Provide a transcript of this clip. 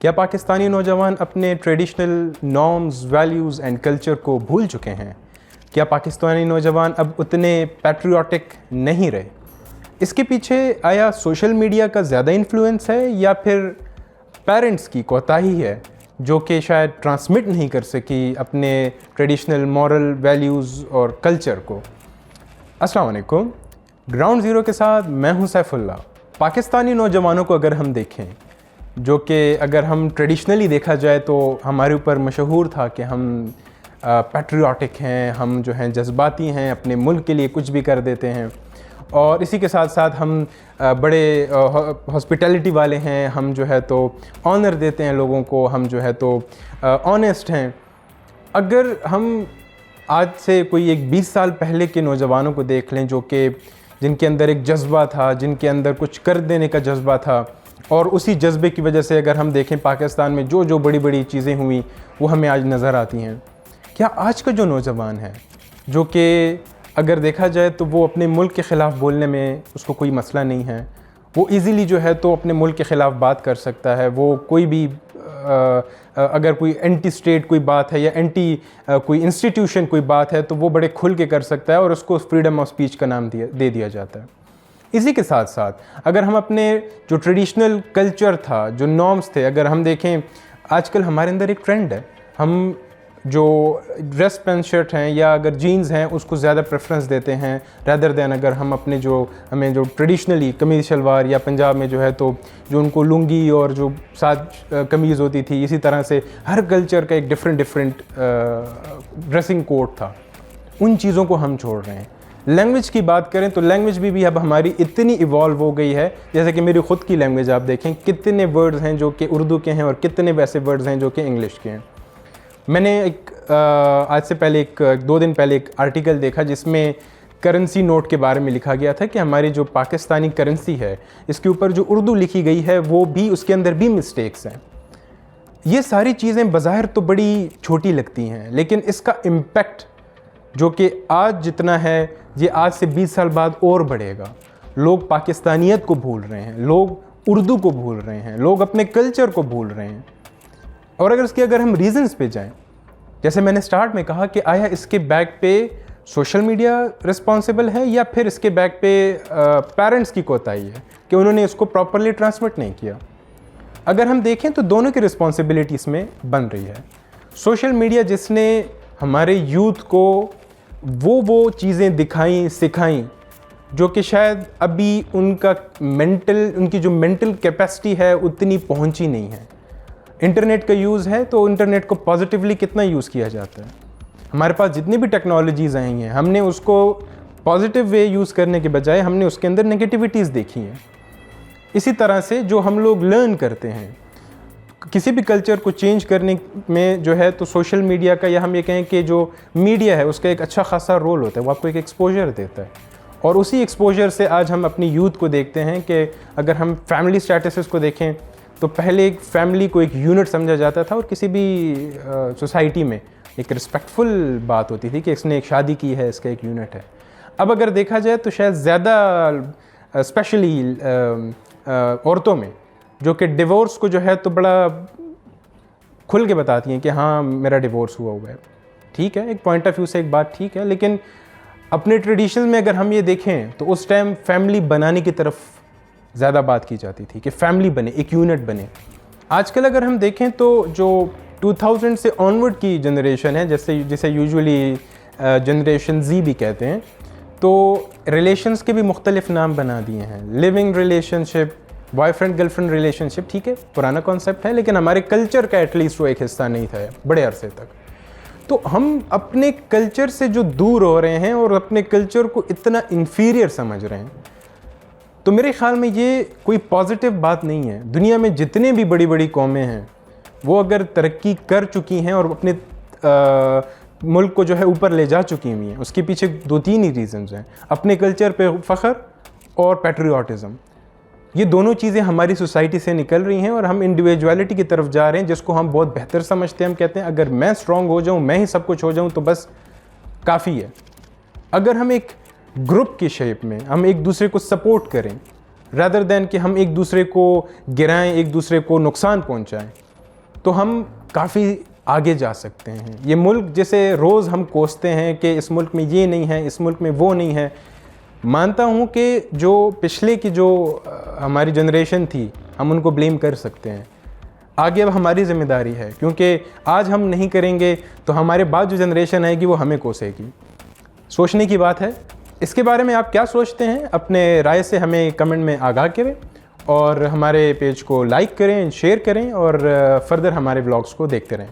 क्या पाकिस्तानी नौजवान अपने traditional norms, values and culture को भूल चुके हैं? क्या पाकिस्तानी नौजवान अब उतने पैट्रियाटिक नहीं रहे? इसके पीछे आया सोशल मीडिया का ज़्यादा इन्फ्लुएंस है या फिर पेरेंट्स की कोताही है जो कि शायद ट्रांसमिट नहीं कर सकी अपने ट्रेडिशनल मॉरल वैल्यूज़ और कल्चर को? अस्सलाम वालेकुम, ग्राउंड ज़ीरो के साथ मैं हूं सैफुल्लाह। पाकिस्तानी नौजवानों को अगर हम देखें, जो कि अगर हम ट्रेडिशनली देखा जाए तो हमारे ऊपर मशहूर था कि हम पैट्रियाटिक हैं, हम जो हैं जज्बाती हैं, अपने मुल्क के लिए कुछ भी कर देते हैं, और इसी के साथ साथ हम बड़े हॉस्पिटैलिटी वाले हैं, हम जो है तो ऑनर देते हैं लोगों को, हम जो है तो ऑनेस्ट हैं। अगर हम आज से कोई एक 20 साल पहले के नौजवानों को देख लें, जो कि जिनके अंदर एक जज्बा था, जिनके अंदर कुछ कर देने का जज्बा था, और उसी जज्बे की वजह से अगर हम देखें पाकिस्तान में जो जो बड़ी बड़ी चीज़ें हुई वो हमें आज नज़र आती हैं। क्या आज का जो नौजवान है, जो कि अगर देखा जाए तो वो अपने मुल्क के ख़िलाफ़ बोलने में उसको कोई मसला नहीं है, वो इजीली जो है तो अपने मुल्क के ख़िलाफ़ बात कर सकता है, वो कोई भी अगर कोई एंटी स्टेट कोई बात है या एंटी कोई इंस्टीट्यूशन कोई बात है तो वो बड़े खुल के कर सकता है और उसको फ्रीडम ऑफ स्पीच का नाम दे दिया जाता है। इसी के साथ साथ अगर हम अपने जो ट्रेडिशनल कल्चर था, जो नॉर्म्स थे, अगर हम देखें, आजकल हमारे अंदर एक ट्रेंड है, हम जो ड्रेस पैंट शर्ट हैं या अगर जीन्स हैं उसको ज़्यादा प्रेफरेंस देते हैं रैदर दैन अगर हम अपने हमें जो ट्रेडिशनली कमीज़ शलवार, या पंजाब में जो है तो जो उनको लुंगी और जो साथ कमीज़ होती थी, इसी तरह से हर कल्चर का एक डिफरेंट ड्रेसिंग कोड था। उन चीज़ों को हम छोड़ रहे हैं। लैंग्वेज की बात करें तो लैंग्वेज भी अब हमारी इतनी इवॉल्व हो गई है, जैसे कि मेरी ख़ुद की लैंग्वेज आप देखें, कितने वर्ड्स हैं जो कि उर्दू के हैं और कितने वैसे वर्ड्स हैं जो कि इंग्लिश के हैं। मैंने आज से पहले 2 दिन पहले एक आर्टिकल देखा जिसमें करेंसी नोट के बारे में लिखा गया था कि हमारी जो पाकिस्तानी करेंसी है, इसके ऊपर जो उर्दू लिखी गई है वो भी, उसके अंदर भी मिस्टेक्स हैं। ये सारी चीज़ें बज़ाहिर तो बड़ी छोटी लगती हैं, लेकिन इसका इम्पेक्ट जो कि आज जितना है ये आज से 20 साल बाद और बढ़ेगा। लोग पाकिस्तानियत को भूल रहे हैं, लोग उर्दू को भूल रहे हैं, लोग अपने कल्चर को भूल रहे हैं। और अगर हम रीज़न्स पे जाएं, जैसे मैंने स्टार्ट में कहा कि आया इसके बैक पे सोशल मीडिया रिस्पॉन्सिबल है या फिर इसके बैक पे पेरेंट्स की कोताही है कि उन्होंने इसको प्रॉपरली ट्रांसमिट नहीं किया। अगर हम देखें तो दोनों की रिस्पॉन्सिबिलिटी इसमें बन रही है। सोशल मीडिया जिसने हमारे यूथ को वो चीज़ें दिखाई, सिखाई जो कि शायद अभी उनकी जो मेंटल कैपेसिटी है उतनी पहुंची नहीं है। इंटरनेट का यूज़ है तो इंटरनेट को पॉजिटिवली कितना यूज़ किया जाता है। हमारे पास जितनी भी टेक्नोलॉजीज़ आई हैं, हमने उसको पॉजिटिव वे यूज़ करने के बजाय हमने उसके अंदर नेगेटिविटीज़ देखी हैं। इसी तरह से जो हम लोग लर्न करते हैं, किसी भी कल्चर को चेंज करने में जो है तो सोशल मीडिया का, या हम ये कहें कि जो मीडिया है उसका एक अच्छा खासा रोल होता है। वो आपको एक एक्सपोजर देता है, और उसी एक्सपोजर से आज हम अपनी यूथ को देखते हैं कि अगर हम फैमिली स्टेटसेस को देखें तो पहले एक फैमिली को एक यूनिट समझा जाता था और किसी भी सोसाइटी में एक रिस्पेक्टफुल बात होती थी कि इसने एक शादी की है, इसका एक यूनिट है। अब अगर देखा जाए तो शायद ज़्यादा स्पेशली औरतों में जो कि डिवोर्स को जो है तो बड़ा खुल के बताती हैं कि हाँ मेरा डिवोर्स हुआ है। ठीक है, एक पॉइंट ऑफ व्यू से एक बात ठीक है, लेकिन अपने ट्रेडिशन में अगर हम ये देखें तो उस टाइम फैमिली बनाने की तरफ ज़्यादा बात की जाती थी कि फैमिली बने, एक यूनिट बने। आजकल अगर हम देखें तो जो 2000 से ऑनवर्ड की जनरेशन है, जिसे यूजुअली जनरेशन जी भी कहते हैं, तो रिलेशंस के भी मुख्तलिफ नाम बना दिए हैं। Living relationship, boyfriend girlfriend relationship, ठीक है, पुराना कॉन्सेप्ट है, लेकिन हमारे कल्चर का एटलीस्ट वो एक हिस्सा नहीं था बड़े अरसे तक। तो हम अपने कल्चर से जो दूर हो रहे हैं और अपने कल्चर को इतना इन्फीरियर समझ रहे हैं, तो मेरे ख़्याल में ये कोई पॉजिटिव बात नहीं है। दुनिया में जितने भी बड़ी बड़ी कौमें हैं वो अगर तरक्की कर चुकी हैं और अपने मुल्क को जो है ऊपर ले जा चुकी हुई हैं, उसके पीछे 2-3 ही रीज़न्स हैं। अपने कल्चर पे फ़ख्र और पैट्रियाटिज़म, ये दोनों चीज़ें हमारी सोसाइटी से निकल रही हैं और हम इंडिविजुअलिटी की तरफ जा रहे हैं, जिसको हम बहुत बेहतर समझते हैं। हम कहते हैं अगर मैं स्ट्रॉन्ग हो जाऊँ, मैं ही सब कुछ हो जाऊँ तो बस काफ़ी है। अगर हम एक ग्रुप की शेप में हम एक दूसरे को सपोर्ट करें, रैदर दैन कि हम एक दूसरे को गिराएं, एक दूसरे को नुकसान पहुंचाएं, तो हम काफ़ी आगे जा सकते हैं। ये मुल्क जिसे रोज़ हम कोसते हैं कि इस मुल्क में ये नहीं है, इस मुल्क में वो नहीं है, मानता हूँ कि जो पिछले की जो हमारी जनरेशन थी, हम उनको ब्लेम कर सकते हैं। आगे अब हमारी ज़िम्मेदारी है, क्योंकि आज हम नहीं करेंगे तो हमारे बाद जो जनरेशन आएगी वो हमें कोसेगी। सोचने की बात है। इसके बारे में आप क्या सोचते हैं? अपने राय से हमें कमेंट में आगाह करें और हमारे पेज को लाइक करें, शेयर करें और फर्दर हमारे व्लॉग्स को देखते रहें।